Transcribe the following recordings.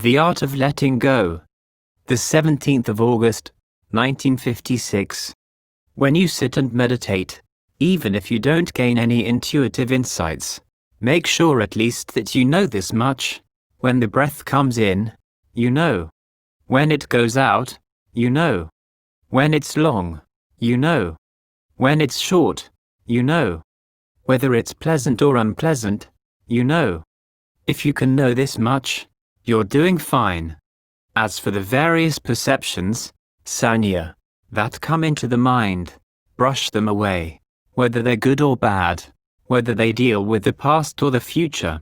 The Art of Letting Go. The 17th of August, 1956. When you sit and meditate, even if you don't gain any intuitive insights, make sure at least that you know this much. When the breath comes in, you know. When it goes out, you know. When it's long, you know. When it's short, you know. Whether it's pleasant or unpleasant, you know. If you can know this much, you're doing fine. As for the various perceptions, sanya, that come into the mind, brush them away, whether they're good or bad, whether they deal with the past or the future.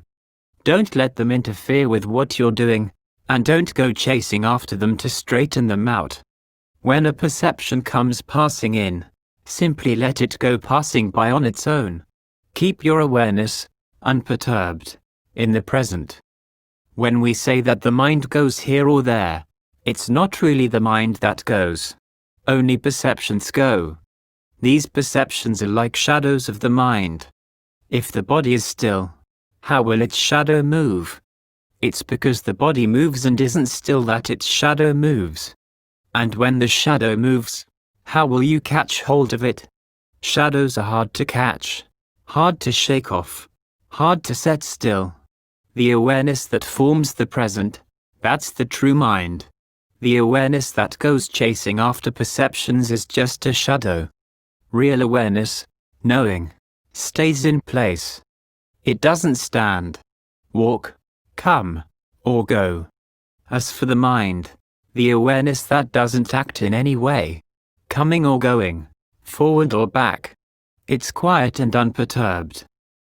Don't let them interfere with what you're doing, and don't go chasing after them to straighten them out. When a perception comes passing in, simply let it go passing by on its own. Keep your awareness, unperturbed, in the present. When we say that the mind goes here or there, it's not really the mind that goes. Only perceptions go. These perceptions are like shadows of the mind. If the body is still, how will its shadow move? It's because the body moves and isn't still that its shadow moves. And when the shadow moves, how will you catch hold of it? Shadows are hard to catch, hard to shake off, hard to set still. The awareness that forms the present, that's the true mind. The awareness that goes chasing after perceptions is just a shadow. Real awareness, knowing, stays in place. It doesn't stand, walk, come, or go. As for the mind, the awareness that doesn't act in any way, coming or going, forward or back, it's quiet and unperturbed.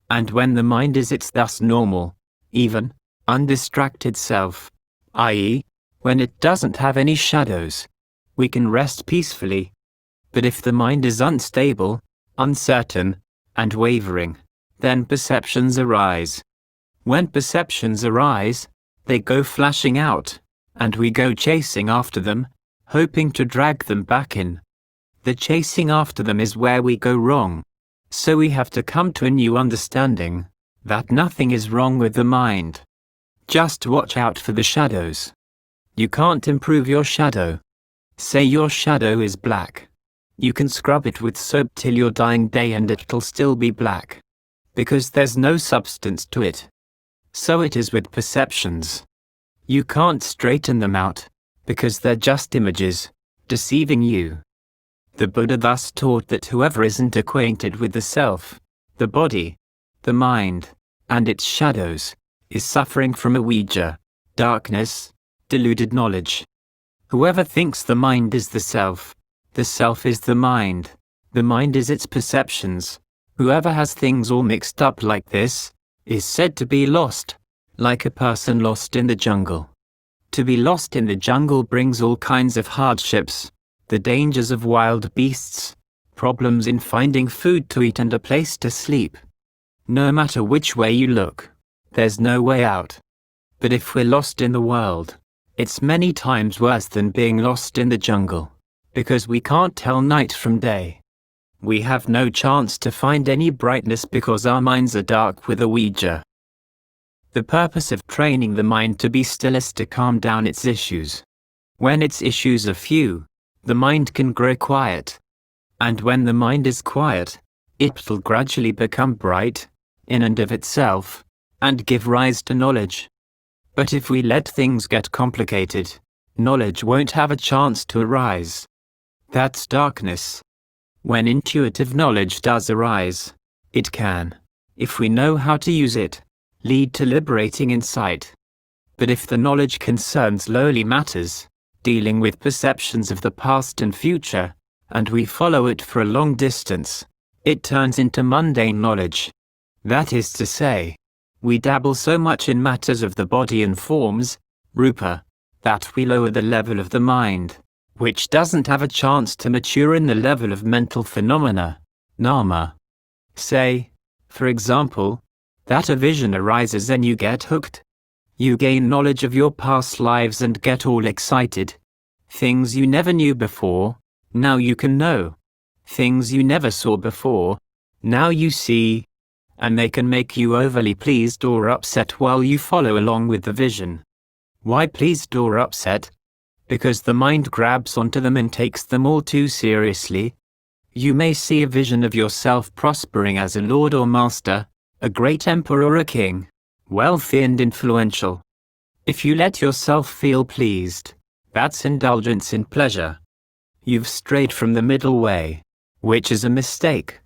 And when the mind is its thus normal, even, undistracted self, i.e., when it doesn't have any shadows, we can rest peacefully. But if the mind is unstable, uncertain, and wavering, then perceptions arise. When perceptions arise, they go flashing out, and we go chasing after them, hoping to drag them back in. The chasing after them is where we go wrong. So we have to come to a new understanding that nothing is wrong with the mind. Just watch out for the shadows. You can't improve your shadow. Say your shadow is black. You can scrub it with soap till your dying day and it'll still be black. Because there's no substance to it. So it is with perceptions. You can't straighten them out, because they're just images, deceiving you. The Buddha thus taught that whoever isn't acquainted with the self, the body, the mind, and its shadows, is suffering from avijja, darkness, deluded knowledge. Whoever thinks the mind is the self is the mind is its perceptions. Whoever has things all mixed up like this, is said to be lost, like a person lost in the jungle. To be lost in the jungle brings all kinds of hardships, the dangers of wild beasts, problems in finding food to eat and a place to sleep. No matter which way you look, there's no way out. But if we're lost in the world, it's many times worse than being lost in the jungle, because we can't tell night from day. We have no chance to find any brightness because our minds are dark with avijja. The purpose of training the mind to be still is to calm down its issues. When its issues are few, the mind can grow quiet. And when the mind is quiet, it will gradually become bright, in and of itself, and give rise to knowledge. But if we let things get complicated, knowledge won't have a chance to arise. That's darkness. When intuitive knowledge does arise, it can, if we know how to use it, lead to liberating insight. But if the knowledge concerns lowly matters, dealing with perceptions of the past and future, and we follow it for a long distance, it turns into mundane knowledge. That is to say, we dabble so much in matters of the body and forms, rupa, that we lower the level of the mind, which doesn't have a chance to mature in the level of mental phenomena, nama. Say, for example, that a vision arises and you get hooked. You gain knowledge of your past lives and get all excited. Things you never knew before, now you can know. Things you never saw before, now you see. And they can make you overly pleased or upset while you follow along with the vision. Why pleased or upset? Because the mind grabs onto them and takes them all too seriously. You may see a vision of yourself prospering as a lord or master, a great emperor or a king, wealthy and influential. If you let yourself feel pleased, that's indulgence in pleasure. You've strayed from the middle way, which is a mistake.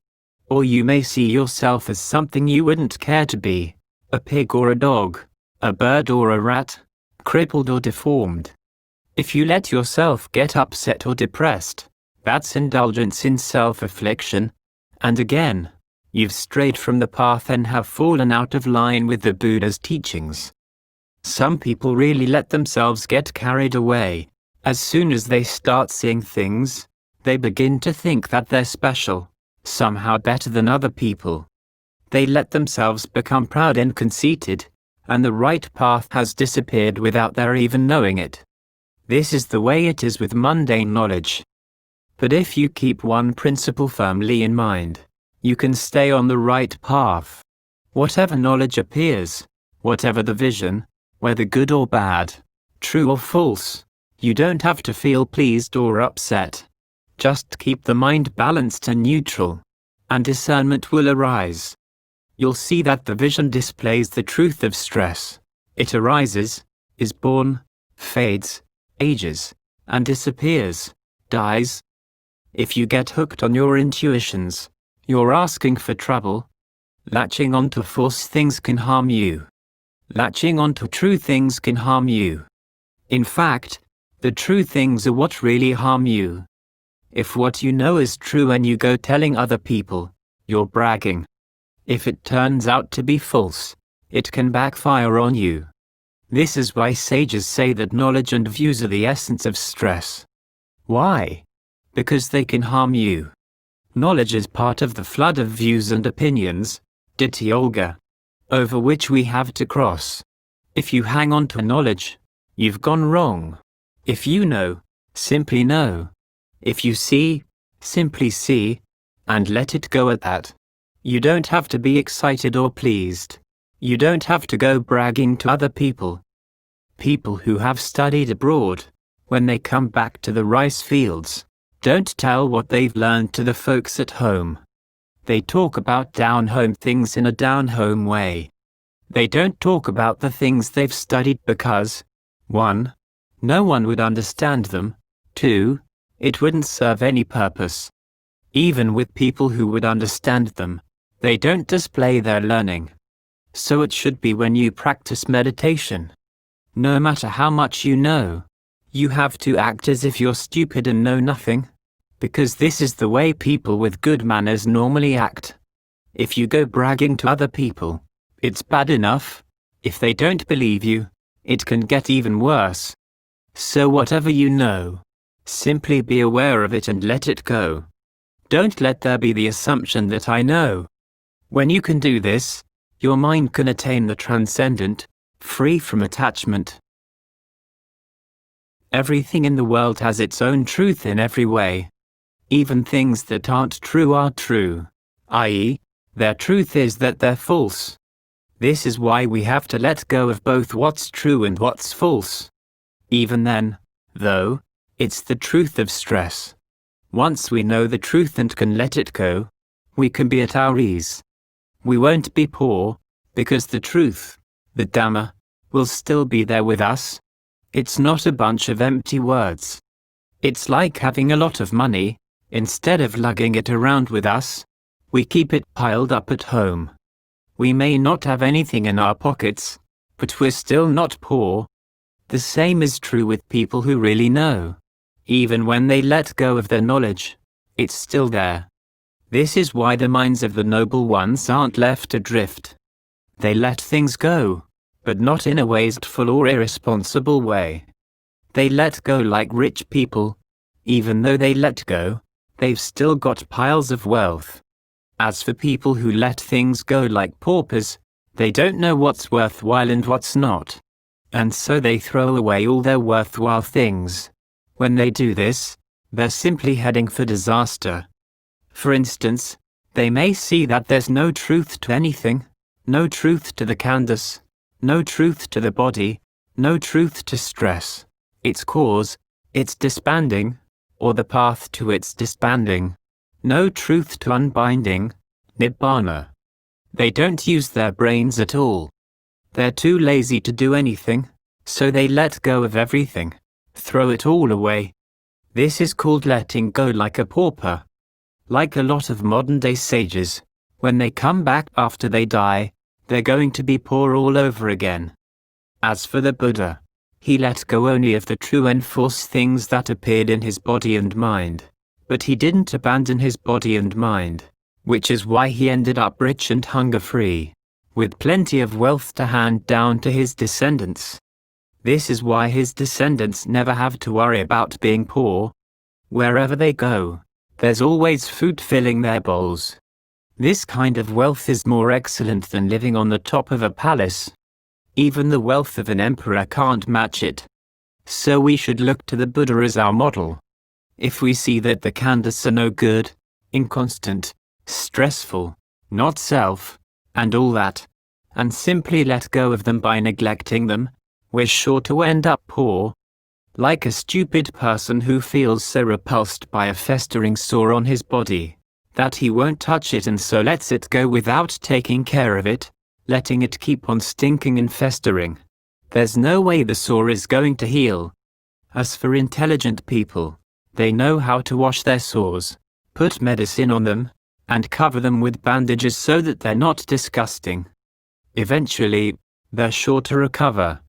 Or you may see yourself as something you wouldn't care to be, a pig or a dog, a bird or a rat, crippled or deformed. If you let yourself get upset or depressed, that's indulgence in self-affliction. And again, you've strayed from the path and have fallen out of line with the Buddha's teachings. Some people really let themselves get carried away. As soon as they start seeing things, they begin to think that they're special, somehow better than other people. They let themselves become proud and conceited, and the right path has disappeared without their even knowing it. This is the way it is with mundane knowledge. But if you keep one principle firmly in mind, you can stay on the right path. Whatever knowledge appears, whatever the vision, whether good or bad, true or false, you don't have to feel pleased or upset. Just keep the mind balanced and neutral, and discernment will arise. You'll see that the vision displays the truth of stress. It arises, is born, fades, ages, and disappears, dies. If you get hooked on your intuitions, you're asking for trouble. Latching onto false things can harm you. Latching onto true things can harm you. In fact, the true things are what really harm you. If what you know is true and you go telling other people, you're bragging. If it turns out to be false, it can backfire on you. This is why sages say that knowledge and views are the essence of stress. Why? Because they can harm you. Knowledge is part of the flood of views and opinions, ditthi-yoga, over which we have to cross. If you hang on to knowledge, you've gone wrong. If you know, simply know. If you see, simply see, and let it go at that. You don't have to be excited or pleased. You don't have to go bragging to other people. People who have studied abroad, when they come back to the rice fields, don't tell what they've learned to the folks at home. They talk about down-home things in a down-home way. They don't talk about the things they've studied because 1. No one would understand them. 2. It wouldn't serve any purpose. Even with people who would understand them, they don't display their learning. So it should be when you practice meditation. No matter how much you know, you have to act as if you're stupid and know nothing, because this is the way people with good manners normally act. If you go bragging to other people, it's bad enough. If they don't believe you, it can get even worse. So whatever you know, simply be aware of it and let it go. Don't let there be the assumption that I know. When you can do this, your mind can attain the transcendent, free from attachment. Everything in the world has its own truth in every way. Even things that aren't true are true, i.e., their truth is that they're false. This is why we have to let go of both what's true and what's false. Even then, though, it's the truth of stress. Once we know the truth and can let it go, we can be at our ease. We won't be poor, because the truth, the Dhamma, will still be there with us. It's not a bunch of empty words. It's like having a lot of money. Instead of lugging it around with us, we keep it piled up at home. We may not have anything in our pockets, but we're still not poor. The same is true with people who really know. Even when they let go of their knowledge, it's still there. This is why the minds of the noble ones aren't left adrift. They let things go, but not in a wasteful or irresponsible way. They let go like rich people. Even though they let go, they've still got piles of wealth. As for people who let things go like paupers, they don't know what's worthwhile and what's not. And so they throw away all their worthwhile things. When they do this, they're simply heading for disaster. For instance, they may see that there's no truth to anything, no truth to the canvas, no truth to the body, No truth to stress, its cause, its disbanding, or the path to its disbanding. No truth to unbinding, Nibbana. They don't use their brains at all. They're too lazy to do anything, so they let go of everything, throw it all away. This is called letting go like a pauper. Like a lot of modern-day sages, when they come back after they die, they're going to be poor all over again. As for the Buddha, he let go only of the true and false things that appeared in his body and mind, but he didn't abandon his body and mind, which is why he ended up rich and hunger-free, with plenty of wealth to hand down to his descendants. This is why his descendants never have to worry about being poor. Wherever they go, there's always food filling their bowls. This kind of wealth is more excellent than living on the top of a palace. Even the wealth of an emperor can't match it. So we should look to the Buddha as our model. If we see that the khandhas are no good, inconstant, stressful, not self, and all that, and simply let go of them by neglecting them, we're sure to end up poor. Like a stupid person who feels so repulsed by a festering sore on his body, that he won't touch it and so lets it go without taking care of it, letting it keep on stinking and festering. There's no way the sore is going to heal. As for intelligent people, they know how to wash their sores, put medicine on them, and cover them with bandages so that they're not disgusting. Eventually, they're sure to recover.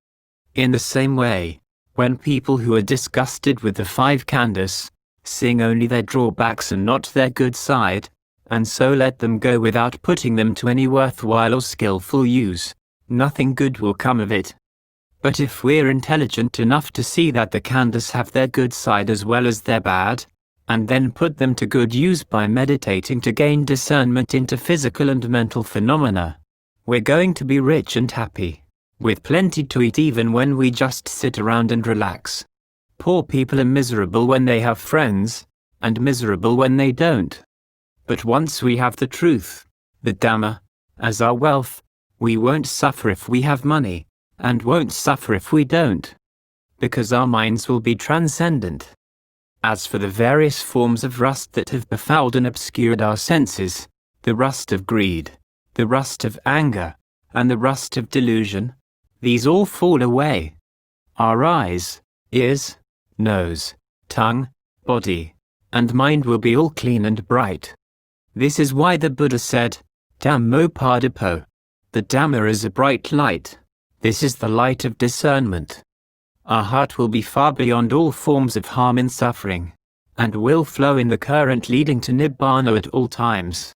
In the same way, when people who are disgusted with the 5 khandhas, seeing only their drawbacks and not their good side, and so let them go without putting them to any worthwhile or skillful use, nothing good will come of it. But if we're intelligent enough to see that the khandhas have their good side as well as their bad, and then put them to good use by meditating to gain discernment into physical and mental phenomena, we're going to be rich and happy, with plenty to eat even when we just sit around and relax. Poor people are miserable when they have friends, and miserable when they don't. But once we have the truth, the Dhamma, as our wealth, we won't suffer if we have money, and won't suffer if we don't, because our minds will be transcendent. As for the various forms of rust that have befouled and obscured our senses, the rust of greed, the rust of anger, and the rust of delusion, these all fall away. Our eyes, ears, nose, tongue, body, and mind will be all clean and bright. This is why the Buddha said, Dhammopadipo. The Dhamma is a bright light. This is the light of discernment. Our heart will be far beyond all forms of harm and suffering, and will flow in the current leading to Nibbana at all times.